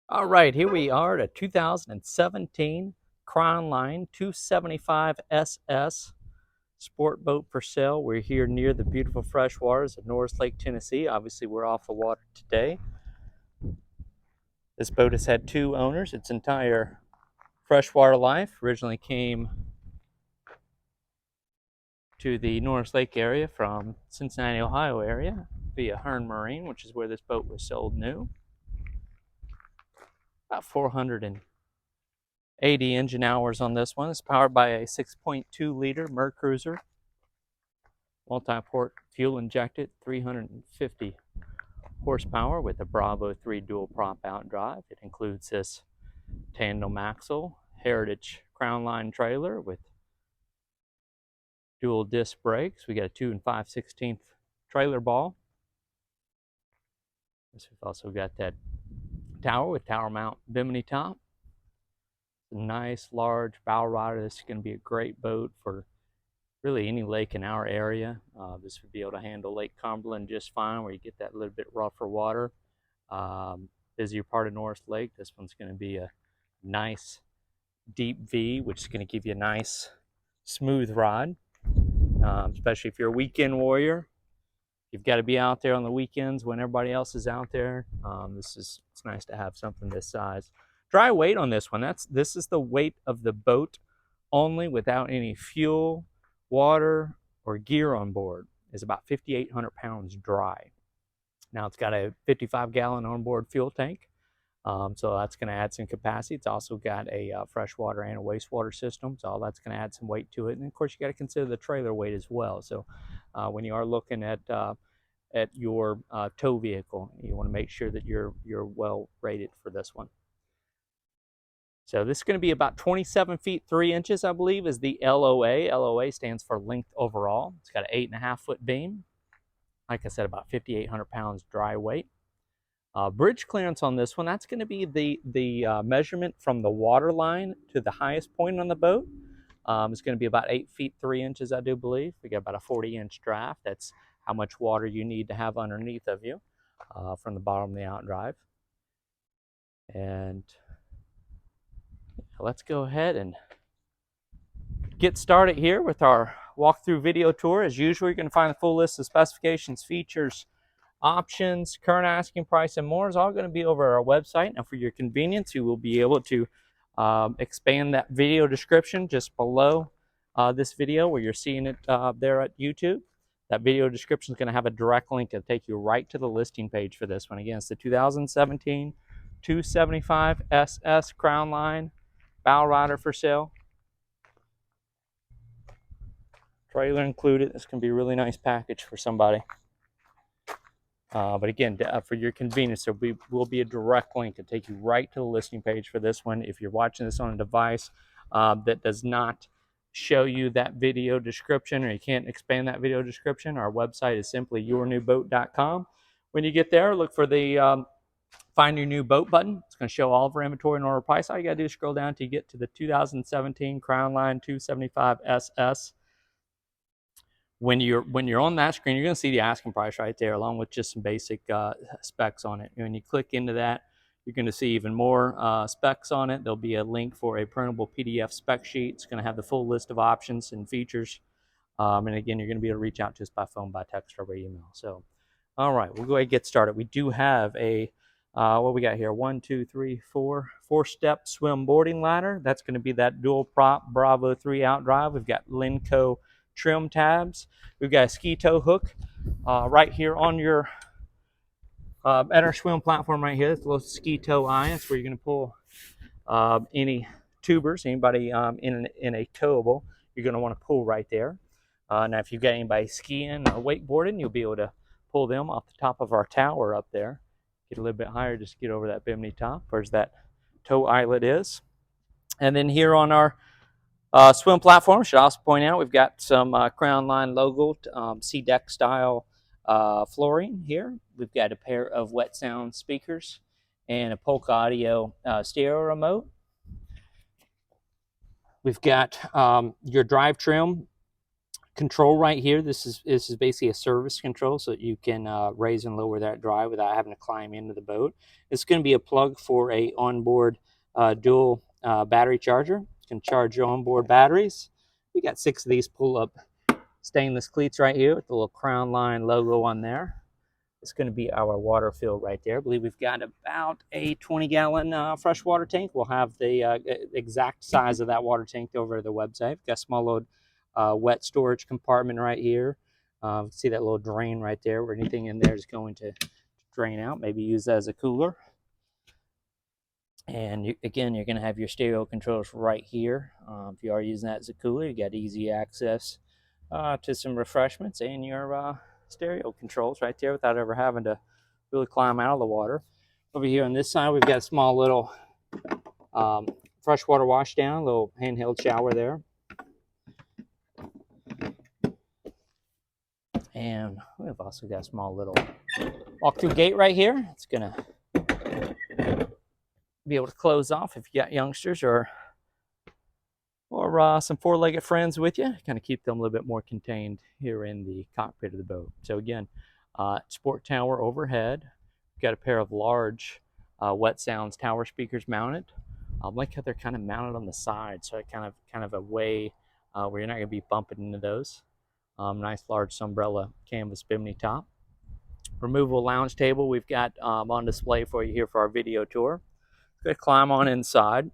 All right, here we are at a 2017 Crownline 275 SS sport boat for sale. We're here near the beautiful fresh waters of Norris Lake Tennessee. Obviously, we're off the water today. This boat has had two owners its entire freshwater life. Originally came to the Norris Lake area from Cincinnati, Ohio area via Raymarine, which is where this boat was sold new. About 480 engine hours on this one. It's powered by a 6.2 liter MerCruiser, multi-port fuel injected, 350 horsepower with a Bravo 3 dual prop outdrive. It includes this tandem axle, Heritage Crownline trailer with dual disc brakes. We got a 2 5/16 trailer ball. We've also got that tower with tower mount bimini top. A nice large Bowrider. This is going to be a great boat for really any lake in our area. This would be able to handle Lake Cumberland just fine, where you get that little bit rougher water. Busier part of Norris Lake, this one's going to be a nice deep V, which is going to give you a nice smooth ride, especially if you're a weekend warrior. You've got to be out there on the weekends when everybody else is out there. It's nice to have something this size. Dry weight on this one. This is the weight of the boat only, without any fuel, water, or gear on board. Is about 5,800 pounds dry. Now it's got a 55-gallon onboard fuel tank, so that's going to add some capacity. It's also got a freshwater and a wastewater system, so all that's going to add some weight to it. And of course, you got to consider the trailer weight as well. So when you are looking at your tow vehicle, you want to make sure that you're well rated for this one. So this is going to be about 27 feet 3 inches, I believe, is the LOA. LOA stands for length overall. It's got an 8.5-foot beam. Like I said, about 5,800 pounds dry weight. Bridge clearance on this one, that's going to be the measurement from the water line to the highest point on the boat. It's going to be about 8 feet 3 inches, I do believe. We got about a 40-inch draft. That's how much water you need to have underneath of you from the bottom of the outdrive. And let's go ahead and get started here with our walkthrough video tour. As usual, you're going to find a full list of specifications, features, options, current asking price, and more is all going to be over our website. Now, for your convenience, you will be able to expand that video description just below this video where you're seeing it there at YouTube. That video description is going to have a direct link to take you right to the listing page for this one. Again, it's the 2017 275 SS Crownline Bowrider for sale. Trailer included. This can be a really nice package for somebody. But again, for your convenience, there will be a direct link to take you right to the listing page for this one. If you're watching this on a device that does not show you that video description, or you can't expand that video description, our website is simply yournewboat.com. When you get there, look for the Find Your New Boat button. It's going to show all of our inventory and order price. All you got to do is scroll down till you get to the 2017 Crownline 275 SS. When you're on that screen, you're going to see the asking price right there, along with just some basic specs on it. And when you click into that, you're going to see even more specs on it. There'll be a link for a printable PDF spec sheet. It's going to have the full list of options and features. And again, you're going to be able to reach out to us by phone, by text, or by email. So, all right, we'll go ahead and get started. We do have a what we got here? 4-step swim boarding ladder. That's going to be that dual prop Bravo 3 outdrive. We've got Lenco trim tabs. We've got a ski tow hook right here on your at our swim platform right here. It's a little ski tow eye. That's where you're going to pull any tubers, anybody in a towable, you're going to want to pull right there. Now, if you've got anybody skiing or wakeboarding, you'll be able to pull them off the top of our tower up there. Get a little bit higher, just get over that bimini top. Where's that tow eyelet is. And then here on our swim platform, should also point out, we've got some Crownline logo C-deck style flooring here. We've got a pair of WetSounds speakers and a Polk audio stereo remote. We've got your drive trim control right here. This is basically a service control, so that you can raise and lower that drive without having to climb into the boat. It's going to be a plug for a onboard dual battery charger. You can charge your onboard batteries. We got 6 of these pull-up stainless cleats right here with the little Crownline logo on there. It's going to be our water fill right there. I believe we've got about a 20-gallon freshwater tank. We'll have the exact size of that water tank over the website. We've got a small little wet storage compartment right here. See that little drain right there where anything in there is going to drain out. Maybe use that as a cooler. And again, you're going to have your stereo controls right here. If you are using that as a cooler, you got easy access to some refreshments and your stereo controls right there without ever having to really climb out of the water. Over here on this side, we've got a small little freshwater wash down, little handheld shower there. And we've also got a small little walk-through gate right here. It's going to be able to close off if you got youngsters or some four-legged friends with you. Kind of keep them a little bit more contained here in the cockpit of the boat. So again, sport tower overhead. We've got a pair of large WetSounds tower speakers mounted. I like how they're kind of mounted on the side, so it kind of a way where you're not going to be bumping into those. Nice large Sunbrella canvas bimini top. Removable lounge table we've got on display for you here for our video tour. Going to climb on inside.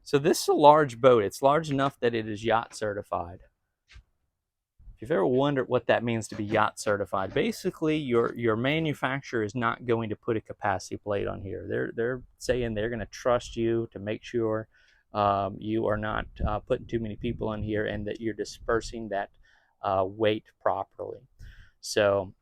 So this is a large boat. It's large enough that it is yacht certified. If you've ever wondered what that means to be yacht certified, basically your manufacturer is not going to put a capacity plate on here. They're saying they're going to trust you to make sure you are not putting too many people on here and that you're dispersing that weight properly. So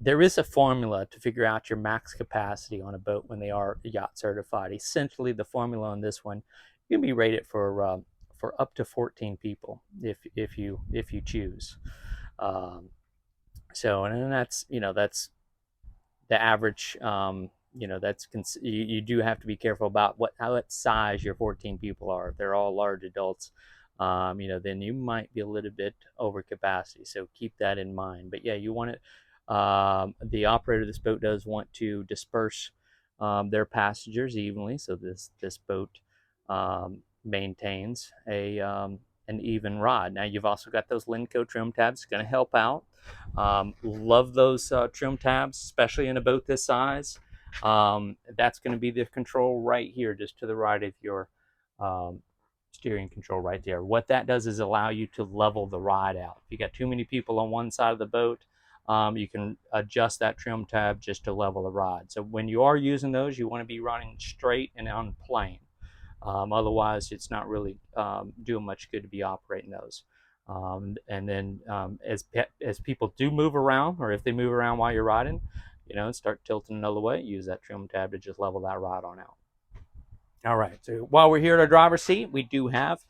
there is a formula to figure out your max capacity on a boat when they are yacht certified. Essentially, the formula on this one, you can be rated for up to 14 people if you choose. So, and that's that's the average. You do have to be careful about what size your 14 people are. If they're all large adults, then you might be a little bit over capacity. So keep that in mind. But yeah, you want it. The operator of this boat does want to disperse their passengers evenly, so this boat maintains an even rod. Now you've also got those Lenco trim tabs, going to help out. Love those trim tabs, especially in a boat this size. That's going to be the control right here, just to the right of your steering control right there. What that does is allow you to level the ride out. If you got too many people on one side of the boat, you can adjust that trim tab just to level the ride. So when you are using those, you want to be running straight and on plane. Otherwise, it's not really doing much good to be operating those. And then as people do move around, or if they move around while you're riding, start tilting another way, use that trim tab to just level that ride on out. All right, so while we're here at our driver's seat, we do have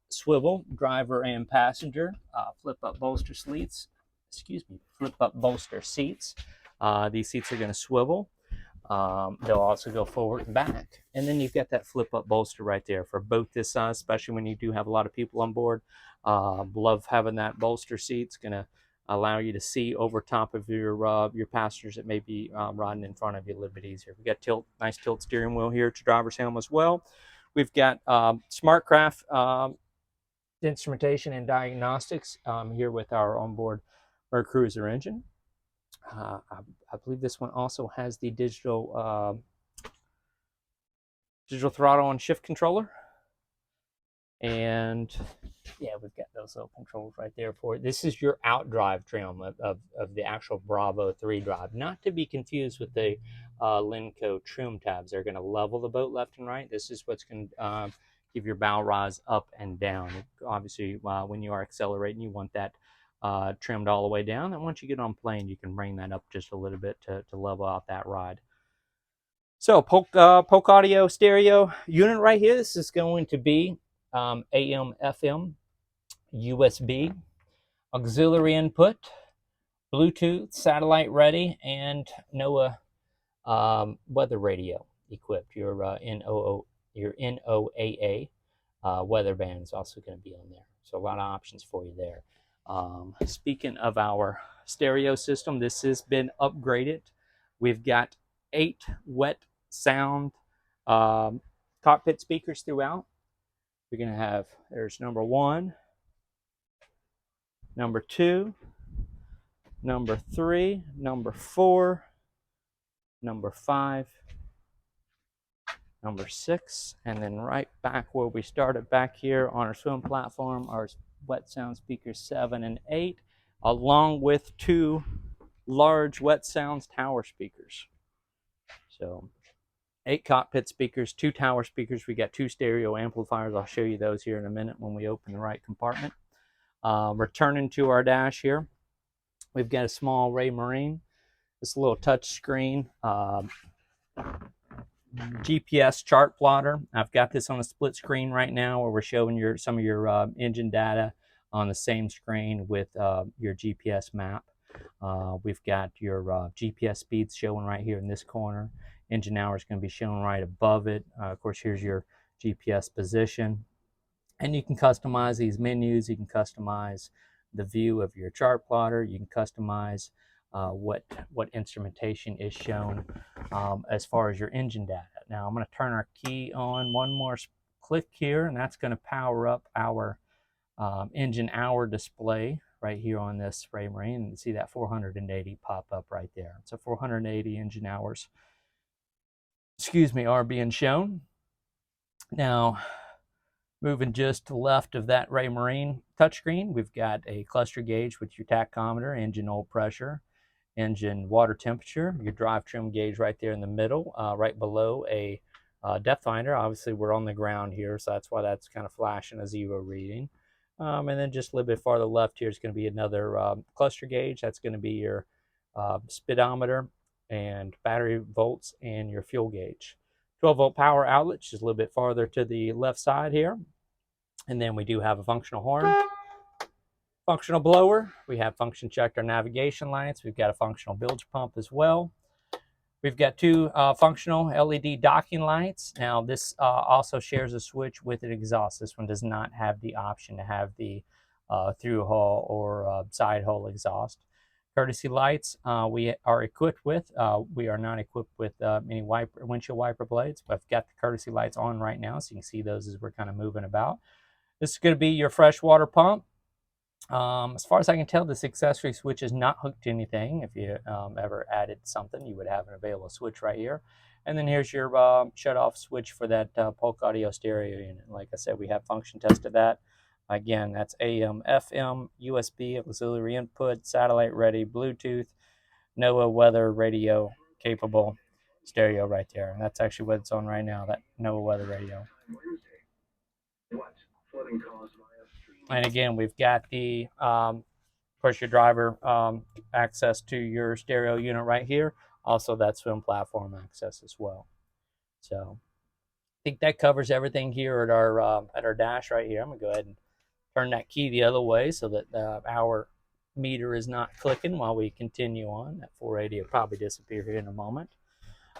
swivel driver and passenger flip-up bolster seats. Flip-up bolster seats. These seats are going to swivel. They'll also go forward and back. And then you've got that flip-up bolster right there for boat this size, especially when you do have a lot of people on board. Love having that bolster seat. It's going to allow you to see over top of your passengers that may be riding in front of you a little bit easier. We've got nice tilt steering wheel here to driver's helm as well. We've got SmartCraft instrumentation and diagnostics here with our onboard MerCruiser engine. I believe this one also has the digital throttle and shift controller. And yeah, we've got those little controls right there for it. This is your Outdrive trim of the actual Bravo 3 drive. Not to be confused with the Lenco trim tabs. They're going to level the boat left and right. This is what's going to give your bow rise up and down. Obviously, when you are accelerating, you want that trimmed all the way down. And once you get on plane, you can bring that up just a little bit to level out that ride. So Polk audio stereo unit right here. This is going to be AM, FM, USB, auxiliary input, Bluetooth, satellite ready, and NOAA weather radio equipped. Your NOAA weather band is also going to be on there. So a lot of options for you there. Speaking of our stereo system, this has been upgraded. We've got 8 WetSound cockpit speakers throughout. We're going to have, there's number 1, number 2, number 3, number 4, number 5, number 6, and then right back where we started back here on our swim platform, our WetSound speakers 7 and 8, along with 2 large WetSounds tower speakers. So 8 cockpit speakers, 2 tower speakers. We got 2 stereo amplifiers. I'll show you those here in a minute when we open the right compartment. Returning to our dash here, we've got a small Raymarine. This little touch screen GPS chart plotter. I've got this on a split screen right now where we're showing some of your engine data on the same screen with your GPS map. We've got your GPS speeds showing right here in this corner. Engine hour is going to be shown right above it. Of course, here's your GPS position. And you can customize these menus. You can customize the view of your chart plotter. You can customize what instrumentation is shown as far as your engine data. Now I'm going to turn our key on one more click here, and that's going to power up our engine hour display right here on this Raymarine. And you see that 480 pop up right there. So 480 engine hours, are being shown. Now, moving just to the left of that Raymarine touchscreen, we've got a cluster gauge with your tachometer, engine oil pressure, engine water temperature, your drive trim gauge right there in the middle, right below a depth finder. Obviously, we're on the ground here, so that's why that's kind of flashing a 0 reading. And then just a little bit farther left here is going to be another cluster gauge. That's going to be your speedometer and battery volts and your fuel gauge. 12-volt power outlet, just a little bit farther to the left side here. And then we do have a functional horn, functional blower. We have function checked our navigation lights. We've got a functional bilge pump as well. We've got 2 functional LED docking lights. Now this also shares a switch with an exhaust. This one does not have the option to have the through hull or side hull exhaust. Courtesy lights we are equipped with. We are not equipped with any windshield wiper blades, but I've got the courtesy lights on right now, so you can see those as we're kind of moving about. This is going to be your freshwater pump. As far as I can tell, this accessory switch is not hooked to anything. If you ever added something, you would have an available switch right here. And then here's your shut-off switch for that Polk audio stereo unit. Like I said, we have function tested that. Again, that's AM, FM, USB, auxiliary input, satellite ready, Bluetooth, NOAA weather radio capable stereo right there. And that's actually what it's on right now, that NOAA weather radio. And again, we've got the, of course, your driver access to your stereo unit right here. Also, that swim platform access as well. So I think that covers everything here at our dash right here. I'm going to go ahead and turn that key the other way so that our meter is not clicking while we continue on. That 480 will probably disappear here in a moment.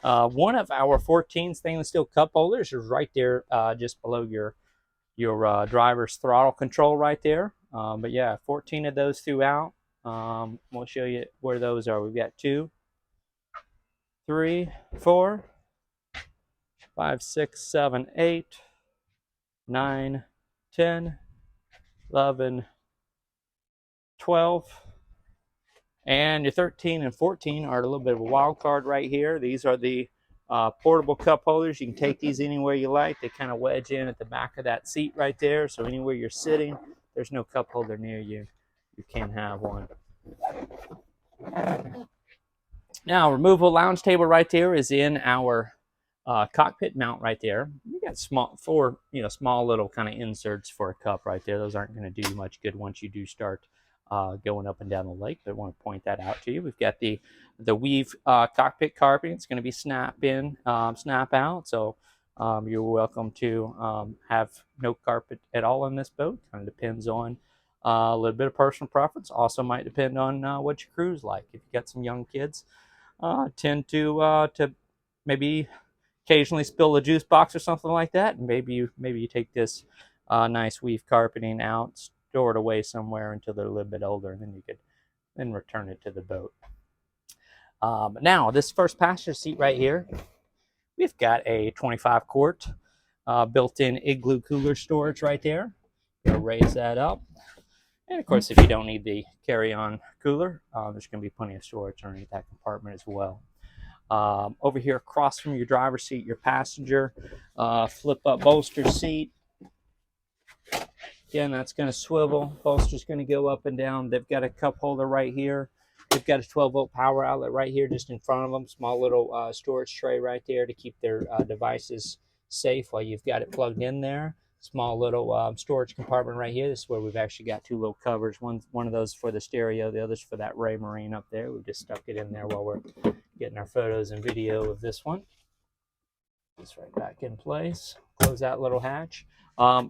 One of our 14 stainless steel cup holders is right there just below your driver's throttle control right there. But yeah, 14 of those throughout. We'll show you where those are. We've got 2, 3, 4, 5, 6, 7, 8, 9, 10, 11, 12, and your 13 and 14 are a little bit of a wild card right here. These are the portable cup holders. You can take these anywhere you like. They kind of wedge in at the back of that seat right there. So anywhere you're sitting, there's no cup holder near you, you can have one. Now, removable lounge table right there is in our cockpit mount right there. You got small little kind of inserts for a cup right there. Those aren't going to do you much good once you do start going up and down the lake, but I want to point that out to you. We've got the weave cockpit carpeting. It's going to be snap in, snap out. So you're welcome to have no carpet at all in this boat. Kind of depends on a little bit of personal preference. Also might depend on what your crew's like. If you've got some young kids, tend to maybe occasionally spill a juice box or something like that, and maybe you take this nice weave carpeting out, store it away somewhere until they're a little bit older, and then you could then return it to the boat. Now, this first passenger seat right here, we've got a 25 quart built-in igloo cooler storage right there. Gonna raise that up. And of course, if you don't need the carry-on cooler, there's going to be plenty of storage underneath that compartment as well. Over here across from your driver's seat, your passenger flip-up bolster seat. Again, that's going to swivel. Bolster's going to go up and down. They've got a cup holder right here. They've got a 12-volt power outlet right here just in front of them. Small little storage tray right there to keep their devices safe while you've got it plugged in there. Small little storage compartment right here. This is where we've actually got two little covers. One of those for the stereo, the other's for that Raymarine up there. We've just stuck it in there while we're getting our photos and video of this one. It's right back in place. Close that little hatch.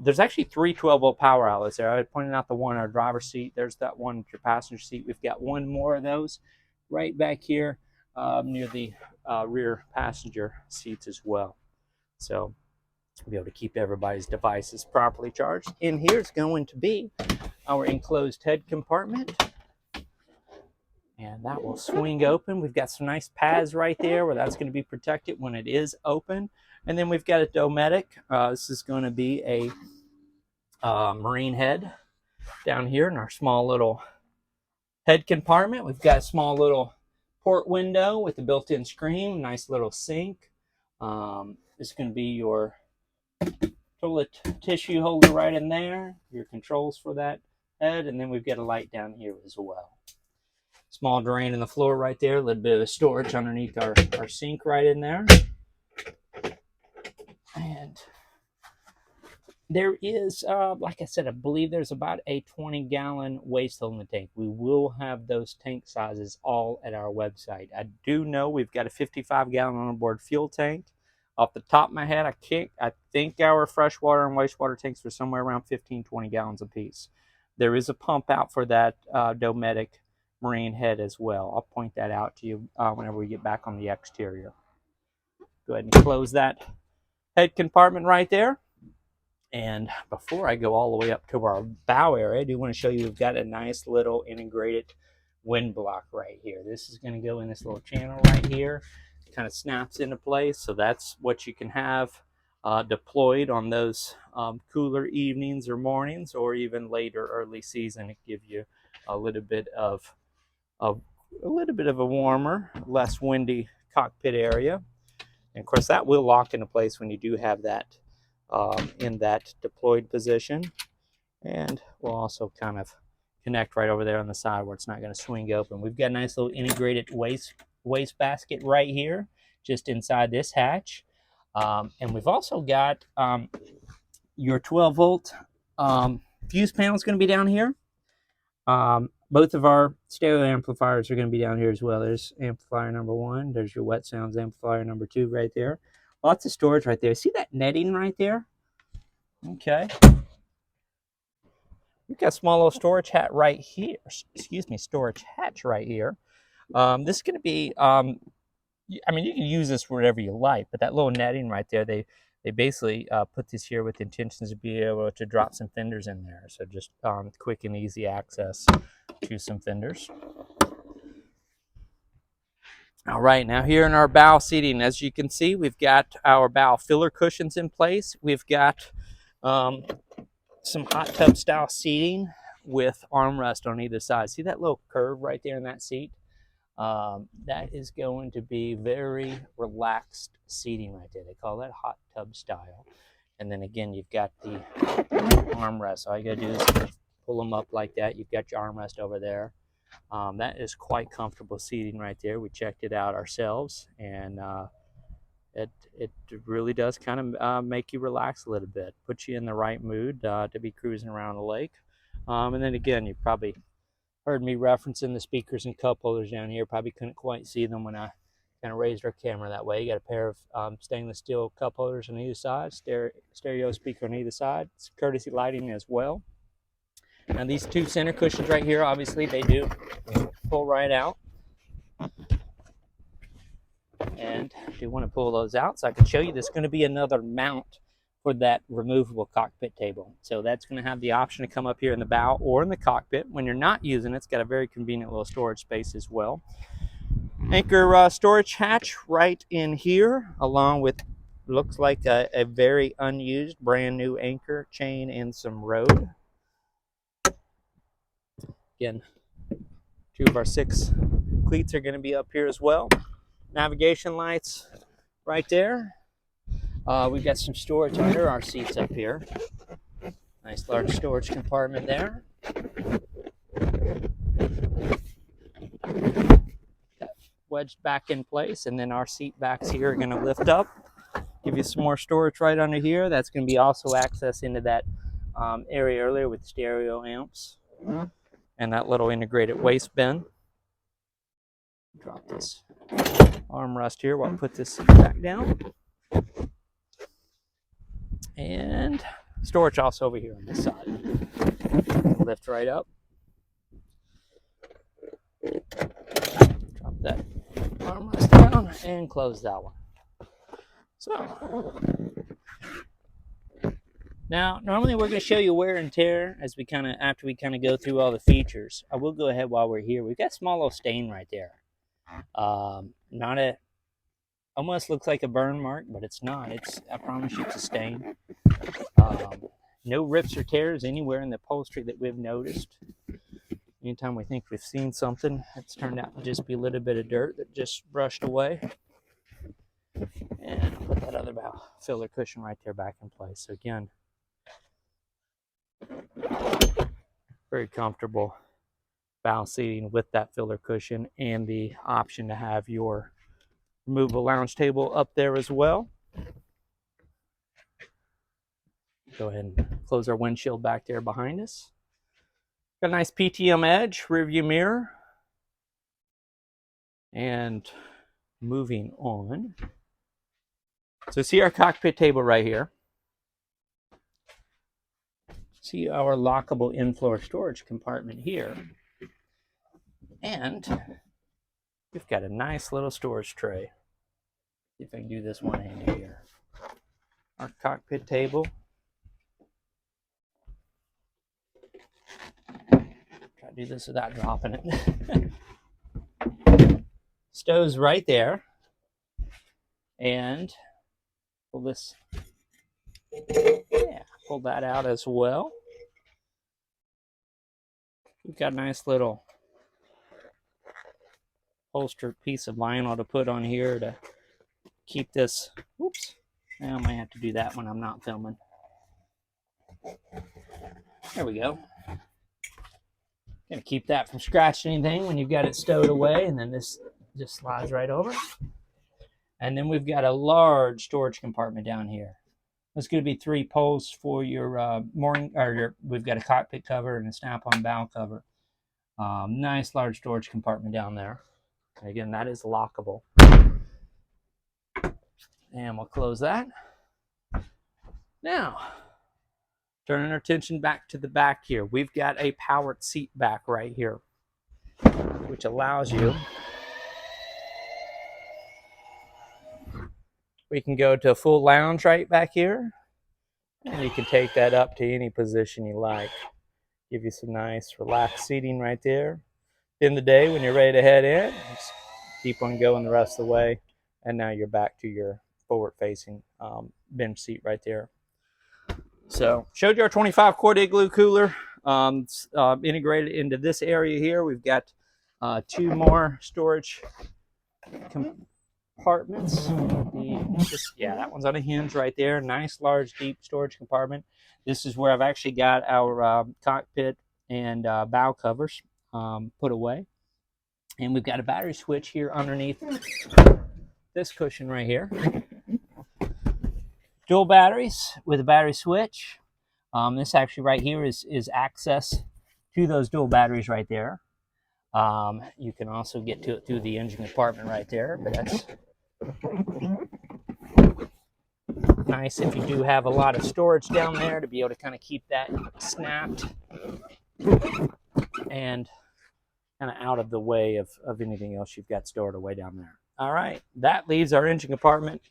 There's actually three 12-volt power outlets there. I pointed out the one on our driver's seat. There's that one at your passenger seat. We've got one more of those right back here near the rear passenger seats as well. So we'll be able to keep everybody's devices properly charged. In here is going to be our enclosed head compartment. And that will swing open. We've got some nice pads right there where that's going to be protected when it is open. And then we've got a dometic. This is going to be a marine head down here in our small little head compartment. We've got a small little port window with a built-in screen, nice little sink. This is going to be your toilet tissue holder right in there, your controls for that head, and then we've got a light down here as well. Small drain in the floor right there, a little bit of storage underneath our sink right in there. And there is, like I said, I believe there's about a 20-gallon waste holding tank. We will have those tank sizes all at our website. I do know we've got a 55-gallon onboard fuel tank. Off the top of my head, I think our freshwater and wastewater tanks are somewhere around 15-20 gallons apiece. There is a pump out for that dometic marine head as well. I'll point that out to you whenever we get back on the exterior. Go ahead and close that head compartment right there. And before I go all the way up to our bow area, I do want to show you we've got a nice little integrated wind block right here. This is going to go in this little channel right here. It kind of snaps into place, so that's what you can have deployed on those cooler evenings or mornings, or even later early season. It gives you a little bit of a warmer, less windy cockpit area. And of course, that will lock into place when you do have that in that deployed position. And we'll also kind of connect right over there on the side where it's not going to swing open. We've got a nice little integrated waste basket right here, just inside this hatch. And we've also got your 12-volt fuse panel is going to be down here. Both of our stereo amplifiers are going to be down here as well. There's amplifier number 1. There's your WetSounds amplifier number 2 right there. Lots of storage right there. See that netting right there? Okay. We've got a small little storage hatch right here. Storage hatch right here. This is going to be, I mean, you can use this wherever you like, but that little netting right there, they basically put this here with intentions to be able to drop some fenders in there. So just quick and easy access to some fenders. All right, now here in our bow seating, as you can see, we've got our bow filler cushions in place. We've got some hot tub style seating with armrest on either side. See that little curve right there in that seat? That is going to be very relaxed seating right there. They call that hot tub style. And then again, you've got the armrest. All you gotta do is pull them up like that. You've got your armrest over there. That is quite comfortable seating right there. We checked it out ourselves, and it really does kind of make you relax a little bit, put you in the right mood to be cruising around the lake. And then again, you probably heard me referencing the speakers and cup holders down here. Probably couldn't quite see them when I kind of raised our camera that way. You got a pair of stainless steel cup holders on either side, stereo speaker on either side. It's courtesy lighting as well. Now these two center cushions right here, obviously they do pull right out. And I do want to pull those out so I can show you there's going to be another mount for that removable cockpit table. So that's going to have the option to come up here in the bow or in the cockpit. When you're not using it, it's got a very convenient little storage space as well. Anchor storage hatch right in here, along with looks like a very unused brand new anchor chain and some road. Again, 2 of our 6 cleats are going to be up here as well. Navigation lights right there. We've got some storage under our seats up here. Nice large storage compartment there. Got wedged back in place, and then our seat backs here are going to lift up. Give you some more storage right under here. That's going to be also access into that area earlier with stereo amps and that little integrated waste bin. Drop this armrest here while I put this seat back down. And storage also over here on this side. Lift right up. Drop that armrest down and close that one. So now, normally we're going to show you wear and tear as we after we go through all the features. I will go ahead while we're here. We've got a small little stain right there. Almost looks like a burn mark, but it's not. I promise you, it's a stain. No rips or tears anywhere in the upholstery that we've noticed. Anytime we think we've seen something, it's turned out to just be a little bit of dirt that just brushed away. And I'll put that other bow filler cushion right there back in place. So again, very comfortable bow seating with that filler cushion and the option to have your removable lounge table up there as well. Go ahead and close our windshield back there behind us. Got a nice PTM edge, rear view mirror. And moving on. So see our cockpit table right here. See our lockable in-floor storage compartment here. And we've got a nice little storage tray. See if I can do this one hand here. Our cockpit table. Try to do this without dropping it. Stove's right there. And pull this, pull that out as well. We've got a nice little holstered piece of vinyl to put on here to keep this. Oops, I might have to do that when I'm not filming. There we go. Gonna keep that from scratching anything when you've got it stowed away, and then this just slides right over. And then we've got a large storage compartment down here. There's going to be 3 poles for your we've got a cockpit cover and a snap-on bow cover. Nice large storage compartment down there. And again, that is lockable. And we'll close that. Now, turning our attention back to the back here. We've got a powered seat back right here, which allows you. We can go to a full lounge right back here, and you can take that up to any position you like. Give you some nice relaxed seating right there. In the day when you're ready to head in, just keep on going the rest of the way, and now you're back to your forward-facing bench seat right there. So, showed you our 25-quart igloo cooler. Integrated into this area here. We've got 2 more storage compartments. That one's on a hinge right there. Nice, large, deep storage compartment. This is where I've actually got our cockpit and bow covers put away. And we've got a battery switch here underneath this cushion right here. Dual batteries with a battery switch. This actually right here is access to those dual batteries right there. You can also get to it through the engine compartment right there, but that's nice if you do have a lot of storage down there to be able to kind of keep that snapped and kind of out of the way of anything else you've got stored away down there. All right, that leaves our engine compartment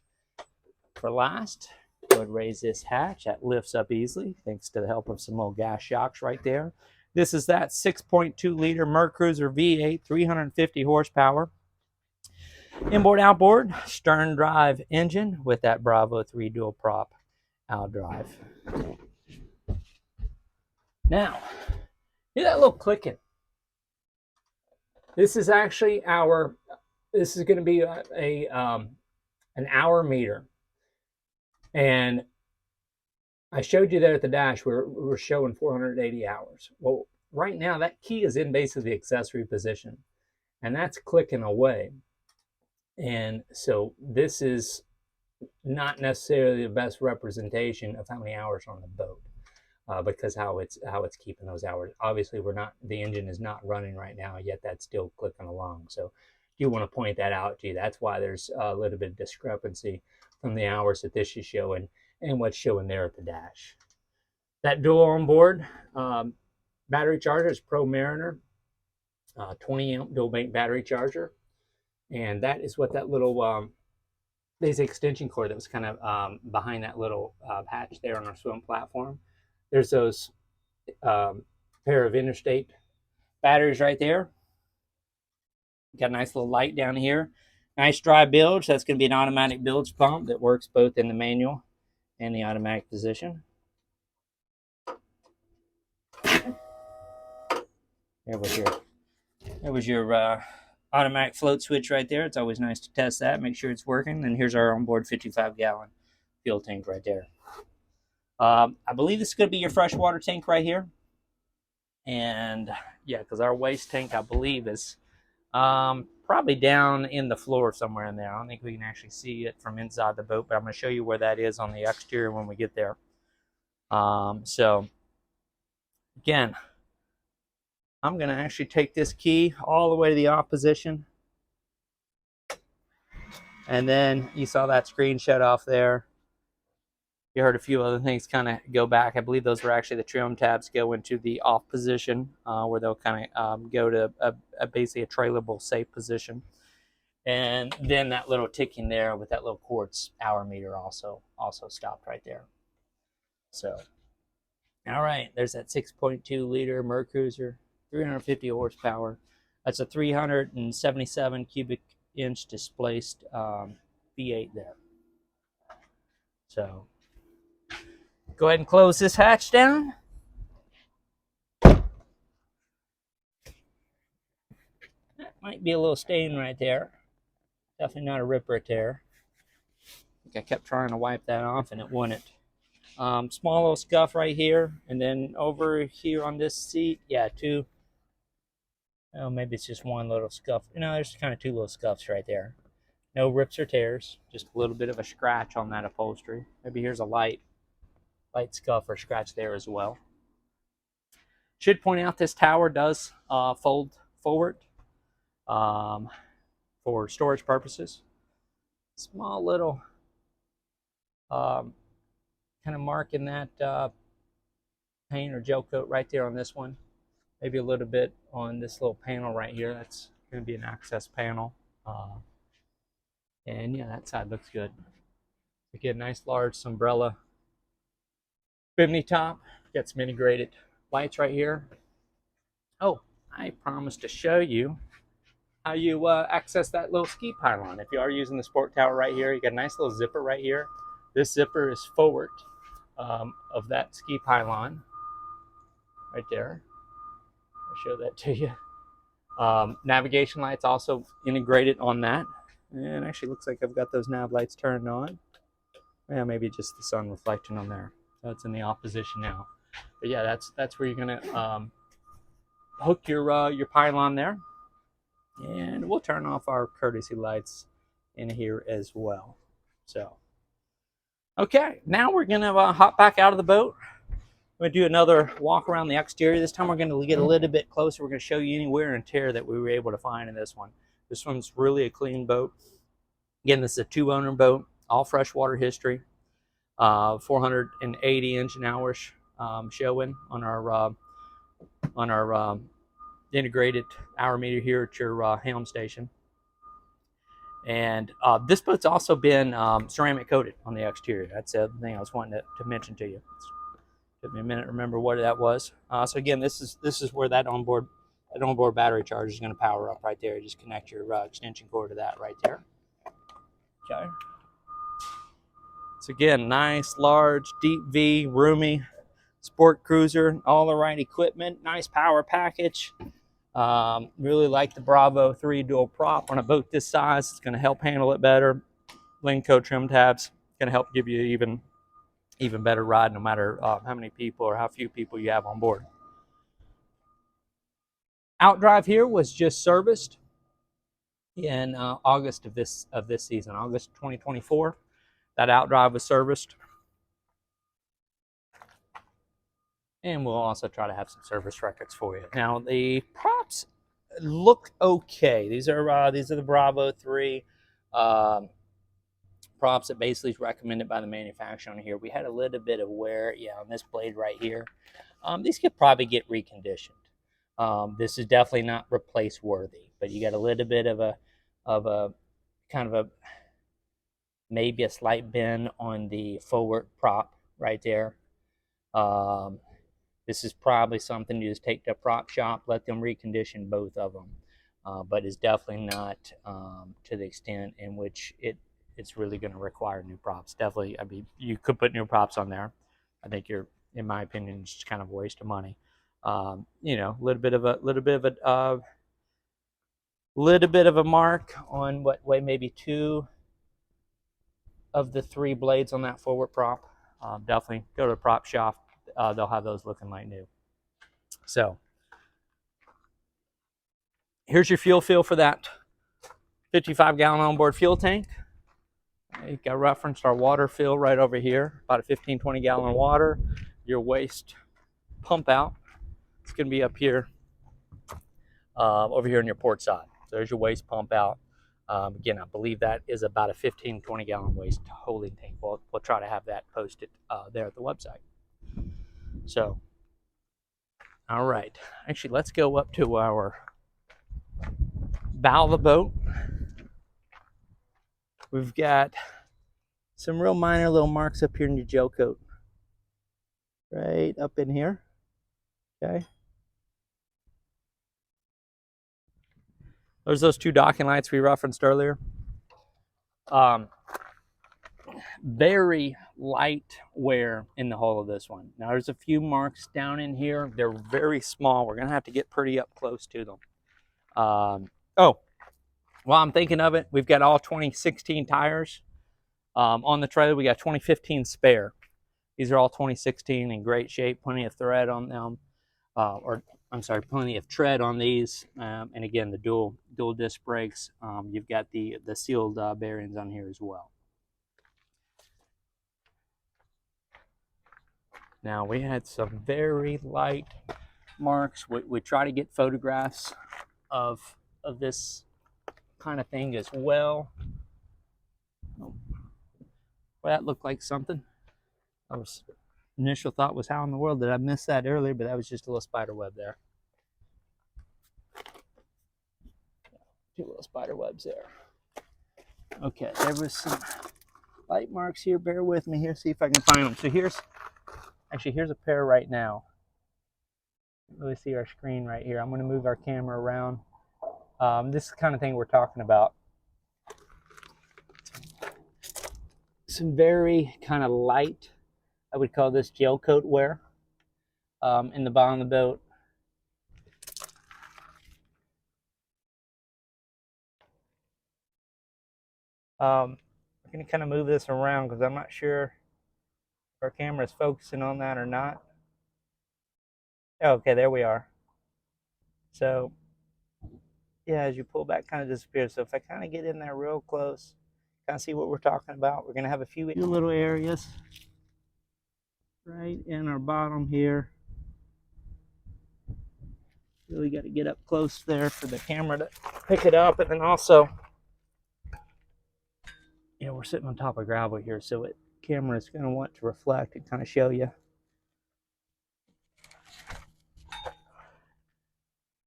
for last. Go ahead and raise this hatch. That lifts up easily thanks to the help of some little gas shocks right there. This is that 6.2 liter MerCruiser V8, 350 horsepower. Inboard outboard stern drive engine with that Bravo 3 dual prop Outdrive. Now, hear that little clicking? This is actually our. This is going to be an hour meter, and I showed you there at the dash. We're showing 480 hours. Well, right now that key is in basically the accessory position, and that's clicking away. And so this is not necessarily the best representation of how many hours are on the boat, because how it's keeping those hours. Obviously, the engine is not running right now, yet that's still clicking along. So you want to point that out to you. That's why there's a little bit of discrepancy from the hours that this is showing and what's showing there at the dash. That dual onboard battery charger is Pro Mariner, 20 amp dual bank battery charger. And that is what that little basic extension cord that was kind of behind that little hatch there on our swim platform. There's those pair of interstate batteries right there. Got a nice little light down here. Nice dry bilge. That's going to be an automatic bilge pump that works both in the manual and the automatic position. There was your automatic float switch right there. It's always nice to test that, make sure it's working. And here's our onboard 55-gallon fuel tank right there. I believe this is going to be your freshwater tank right here. And yeah, because our waste tank, I believe, is probably down in the floor somewhere in there. I don't think we can actually see it from inside the boat, but I'm going to show you where that is on the exterior when we get there. So again, I'm going to actually take this key all the way to the off position. And then you saw that screen shut off there. You heard a few other things kind of go back. I believe those were actually the trim tabs go into the off position, where they'll kind of go to basically a trailable safe position. And then that little ticking there with that little quartz hour meter also stopped right there. So, all right, there's that 6.2 liter MerCruiser, 350 horsepower. That's a 377 cubic inch displaced V8 there. So go ahead and close this hatch down. That might be a little stain right there. Definitely not a rip or a tear. I think I kept trying to wipe that off and it wouldn't. Small little scuff right here, and then over here on this seat, yeah, two. Oh, maybe it's just one little scuff. No, there's kind of two little scuffs right there. No rips or tears, just a little bit of a scratch on that upholstery. Maybe here's a light scuff or scratch there as well. Should point out this tower does fold forward for storage purposes. Small little kind of mark in that paint or gel coat right there on this one. Maybe a little bit on this little panel right here. That's going to be an access panel. And yeah, that side looks good. Again, nice large umbrella bimini top. Got some integrated lights right here. Oh, I promised to show you how you access that little ski pylon. If you are using the sport tower right here, you got a nice little zipper right here. This zipper is forward of that ski pylon right there. I'll show that to you. Navigation lights also integrated on that. And actually looks like I've got those nav lights turned on. Yeah, maybe just the sun reflecting on there. So it's in the off position now. But yeah, that's where you're gonna hook your pylon there. And we'll turn off our courtesy lights in here as well. So, okay, now we're gonna hop back out of the boat. We're going to do another walk around the exterior. This time we're going to get a little bit closer. We're going to show you any wear and tear that we were able to find in this one. This one's really a clean boat. Again, this is a 2-owner boat, all freshwater history. 480 engine hours showing on our integrated hour meter here at your helm station. And this boat's also been ceramic coated on the exterior. That's the other thing I was wanting to mention to you. It took me a minute to remember what that was. So again, this is where that onboard battery charger is going to power up right there. Just connect your extension cord to that right there. Okay. So again, nice, large, deep V, roomy sport cruiser, all the right equipment, nice power package. Really like the Bravo 3 dual prop on a boat this size. It's going to help handle it better. Linco trim tabs, going to help give you even better ride no matter how many people or how few people you have on board. Outdrive here was just serviced in August of this season, August 2024. That Outdrive was serviced. And we'll also try to have some service records for you. Now the props look okay. These are the Bravo 3 props that basically is recommended by the manufacturer on here. We had a little bit of wear, on this blade right here. These could probably get reconditioned. This is definitely not replace worthy, but you got a little bit of a kind of a maybe a slight bend on the forward prop right there. This is probably something you just take to a prop shop, let them recondition both of them. But it's definitely not to the extent in which it's really going to require new props. Definitely, I mean, you could put new props on there. I think you're, in my opinion, just kind of a waste of money. A little bit of a mark on what way maybe 2 of the 3 blades on that forward prop. Definitely go to a prop shop. They'll have those looking like new. So here's your fuel fill for that 55-gallon onboard fuel tank. You got referenced our water fill right over here, about a 15-20 gallon water. Your waste pump out, it's going to be up here, over here on your port side. So there's your waste pump out. Again, I believe that is about a 15-20 gallon waste holding tank. We'll try to have that posted there at the website. So, all right. Actually, let's go up to our bow of the boat. We've got some real minor little marks up here in your gel coat. Right up in here. Okay. There's those 2 docking lights we referenced earlier. Very light wear in the hull of this one. Now there's a few marks down in here. They're very small. We're going to have to get pretty up close to them. While I'm thinking of it, we've got all 2016 tires. On the trailer, we got 2015 spare. These are all 2016 in great shape, plenty of thread on them. Plenty of tread on these. And again, the dual disc brakes. You've got the sealed bearings on here as well. Now we had some very light marks. We try to get photographs of this kind of thing as well. Well, that looked like something. Initial thought was, how in the world did I miss that earlier? But that was just a little spider web there. 2 little spider webs there. Okay, there was some light marks here. Bear with me here, see if I can find them. So here's a pair right now. You can really see our screen right here. I'm going to move our camera around. This is the kind of thing we're talking about. Some very kind of light, I would call this gel coat wear in the bottom of the boat. I'm going to kind of move this around because I'm not sure if our camera is focusing on that or not. Okay, there we are. So, yeah, as you pull back, kind of disappears. So if I kind of get in there real close, kind of see what we're talking about. We're going to have a few little areas right in our bottom here. Really got to get up close there for the camera to pick it up. And then also, we're sitting on top of gravel here, so the camera is going to want to reflect and kind of show you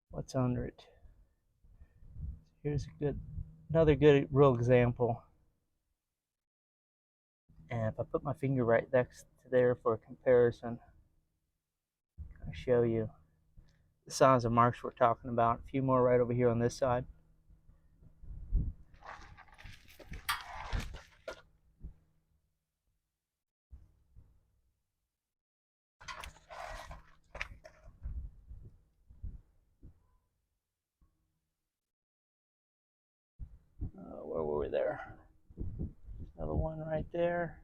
what's under it. Here's a good Another good real example. And if I put my finger right next to there for a comparison, I'll show you the size of marks we're talking about. A few more right over here on this side. Where were we there? Another one right there.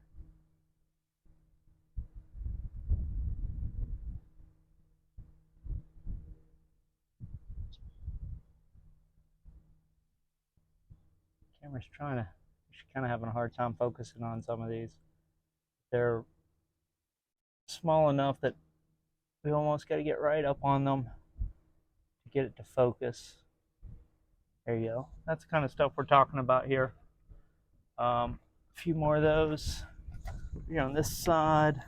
Camera's she's kind of having a hard time focusing on some of these. They're small enough that we almost got to get right up on them to get it to focus. There you go. That's the kind of stuff we're talking about here. A few more of those. Here on this side.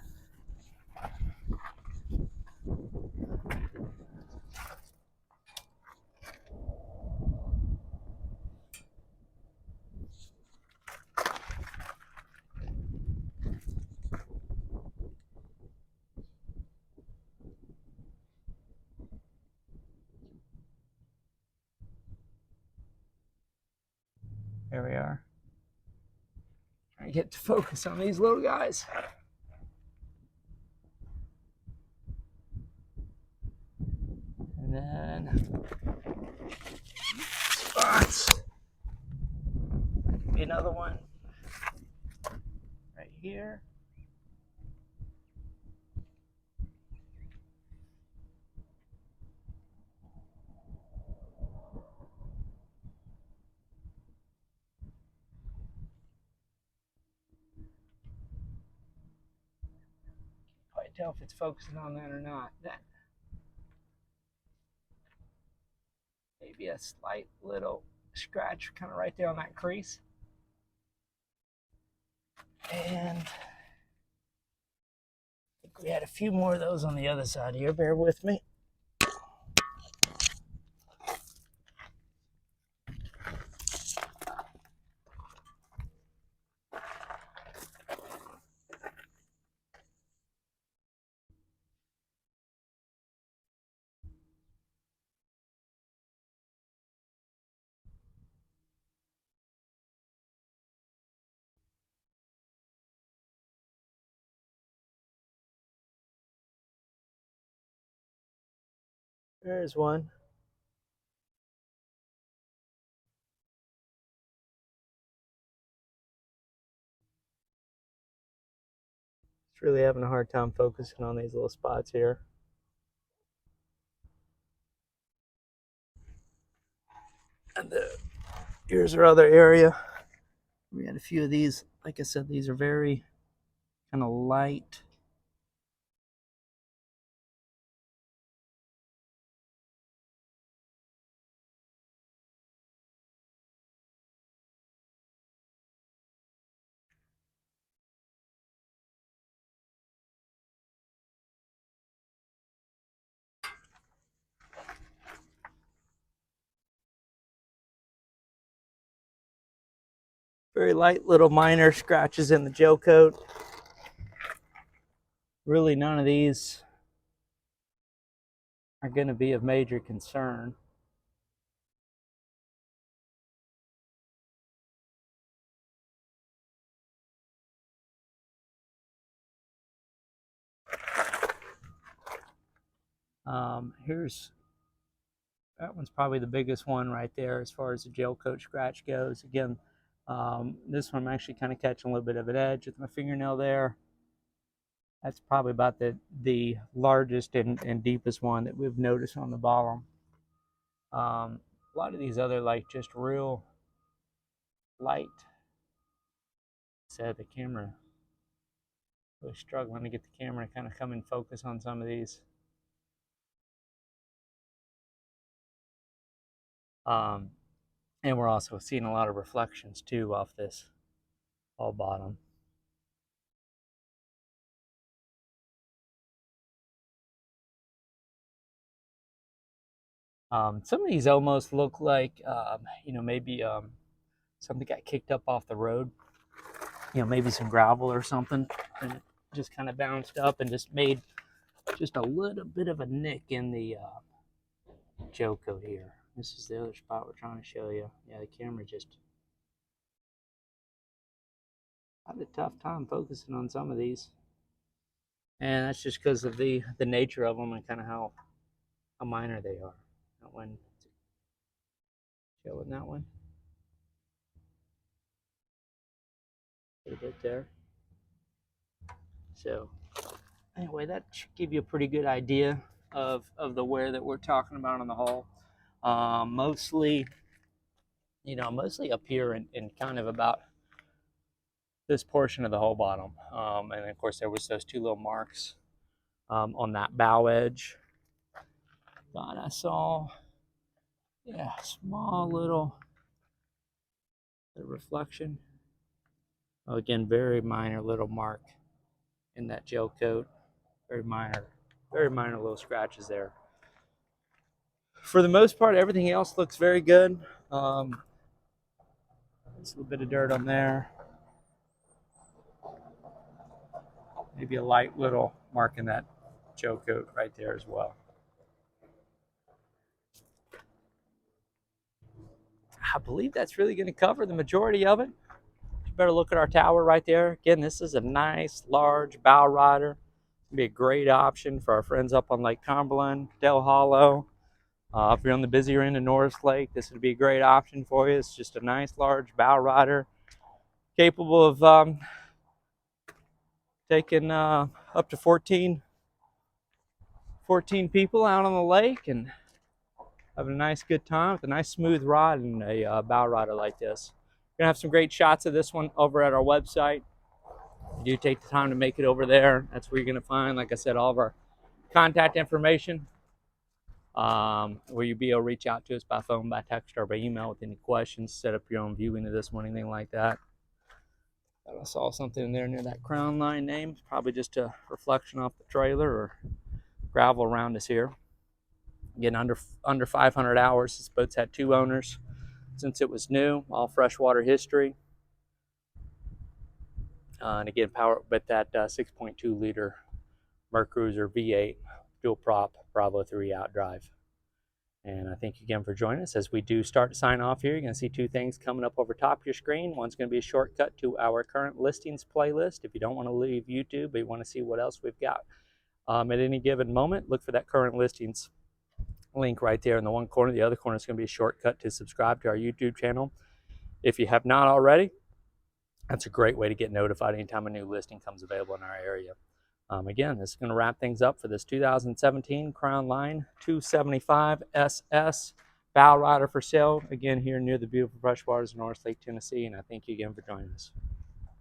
There we are. Trying to get to focus on these little guys. And then spots. Be another one right here. Quite tell if it's focusing on that or not. That maybe a slight little scratch kind of right there on that crease. And I think we had a few more of those on the other side here. Bear with me. There's one. It's really having a hard time focusing on these little spots here. And here's our other area. We had a few of these. Like I said, these are very kind of light. Very light little minor scratches in the gel coat. Really none of these are going to be of major concern. Here's that one's probably the biggest one right there as far as the gel coat scratch goes. Again, this one I'm actually kind of catching a little bit of an edge with my fingernail there. That's probably about the largest and deepest one that we've noticed on the bottom. A lot of these other like just real light. Said the camera was struggling to get the camera kind of come in focus on some of these. And we're also seeing a lot of reflections too off this all bottom. Some of these almost look like, maybe something got kicked up off the road, you know, maybe some gravel or something, and it just kind of bounced up and just made just a little bit of a nick in the gel coat here. This is the other spot we're trying to show you. Yeah, the camera just had a tough time focusing on some of these, and that's just because of the nature of them and kind of how minor they are. That one, showing that one a little bit there. So anyway, that should give you a pretty good idea of the wear that we're talking about on the hull. Mostly, you know, mostly up here in kind of about this portion of the hull bottom. And of course there was those two little marks on that bow edge. But I saw, yeah, small little reflection. Oh, again, very minor little mark in that gel coat. Very minor little scratches there. For the most part, everything else looks very good. There's a little bit of dirt on there. Maybe a light little mark in that gel coat right there as well. I believe that's really going to cover the majority of it. You better look at our tower right there. Again, this is a nice, large Bowrider. It's going to be a great option for our friends up on Lake Cumberland, Del Hollow. If you're on the busier end of Norris Lake, this would be a great option for you. It's just a nice, large Bowrider, capable of taking up to 14 people out on the lake and having a nice good time with a nice smooth ride and a Bowrider like this. We're gonna have some great shots of this one over at our website. If you do take the time to make it over there, that's where you're gonna find, like I said, all of our contact information. Where you'll be able to reach out to us by phone, by text, or by email with any questions, set up your own viewing of this one, anything like that. I saw something in there near that Crownline name. Probably just a reflection off the trailer or gravel around us here. Again, under 500 hours. This boat's had 2 owners since it was new, all freshwater history. And again, powered with that 6.2 liter MerCruiser V8 dual prop Bravo 3 Outdrive. And I thank you again for joining us. As we do start to sign off here, you're going to see 2 things coming up over top of your screen. One's going to be a shortcut to our current listings playlist. If you don't want to leave YouTube, but you want to see what else we've got at any given moment, look for that current listings link right there in the one corner. The other corner is going to be a shortcut to subscribe to our YouTube channel. If you have not already, that's a great way to get notified anytime a new listing comes available in our area. Again, this is going to wrap things up for this 2017 Crownline 275 SS Bowrider for sale. Again, here near the beautiful freshwaters of Norris Lake, Tennessee. And I thank you again for joining us.